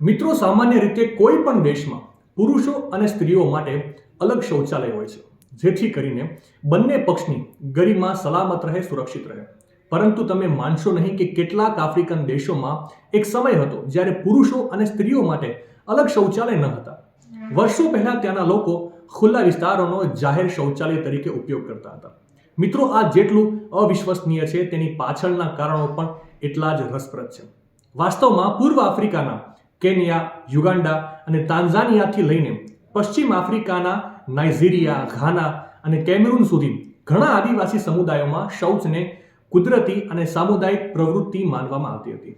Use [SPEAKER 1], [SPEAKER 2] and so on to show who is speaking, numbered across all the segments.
[SPEAKER 1] મિત્રો, સામાન્ય રીતે કોઈ પણ દેશમાં પુરુષો અને સ્ત્રીઓ માટે અલગ શૌચાલય હોય છે, જેથી કરીને બંને પક્ષની ગરિમા સલામત રહે, સુરક્ષિત રહે. પરંતુ તમે માનશો નહીં કે કેટલાક આફ્રિકન દેશોમાં એક સમય હતો જ્યારે પુરુષો અને સ્ત્રીઓ માટે અલગ શૌચાલય ન હતા. વર્ષો પહેલા ત્યાંના લોકો ખુલ્લા વિસ્તારોનો જાહેર શૌચાલય તરીકે ઉપયોગ કરતા હતા. મિત્રો, આ જેટલું અવિશ્વસનીય છે તેની પાછળના કારણો પણ એટલા જ રસપ્રદ છે. વાસ્તવમાં પૂર્વ આફ્રિકાના કેન્યા, યુગાન્ડા અને તાન્ઝાનિયાથી લઈને પશ્ચિમ આફ્રિકાના નાઇજીરિયા, ઘાના અને કેમરૂન સુધી ઘણા આદિવાસી સમુદાયોમાં શૌચને કુદરતી અને સામુદાયિક પ્રવૃત્તિ માનવામાં આવતી હતી.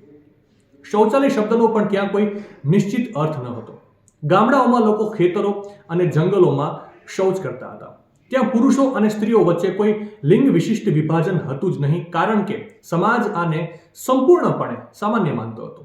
[SPEAKER 1] શૌચાલય શબ્દનો પણ ત્યાં કોઈ નિશ્ચિત અર્થ ન હતો. ગામડાઓમાં લોકો ખેતરો અને જંગલોમાં શૌચ કરતા હતા. ત્યાં પુરુષો અને સ્ત્રીઓ વચ્ચે કોઈ લિંગ વિશિષ્ટ વિભાજન હતું જ નહીં, કારણ કે સમાજ આને સંપૂર્ણપણે સામાન્ય માનતો હતો.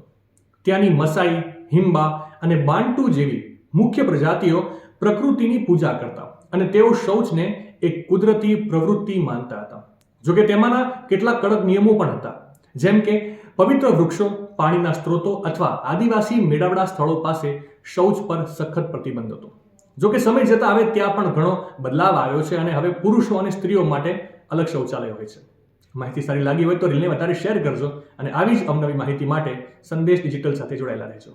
[SPEAKER 1] ત્યાંની મસાઈ, હિમ્બા અને બાન્ટુ જેવી મુખ્ય પ્રજાતિઓ પ્રકૃતિની પૂજા કરતા અને તેઓ શૌચને એક કુદરતી પ્રવૃત્તિ માનતા હતા. જોકે તેમાંના કેટલાક કડક નિયમો પણ હતા, જેમ કે પવિત્ર વૃક્ષો, પાણીના સ્ત્રોતો અથવા આદિવાસી મેળાવડા સ્થળો પાસે શૌચ પર સખત પ્રતિબંધ હતો. જોકે સમય જતા હવે ત્યાં પણ ઘણો બદલાવ આવ્યો છે અને હવે પુરુષો અને સ્ત્રીઓ માટે અલગ શૌચાલય હોય છે. માહિતી સારી લાગી હોય તો રીલને વધારે શેર કરજો અને આવી જ અવનવી માહિતી માટે સંદેશ ડિજિટલ સાથે જોડાયેલા રહેજો.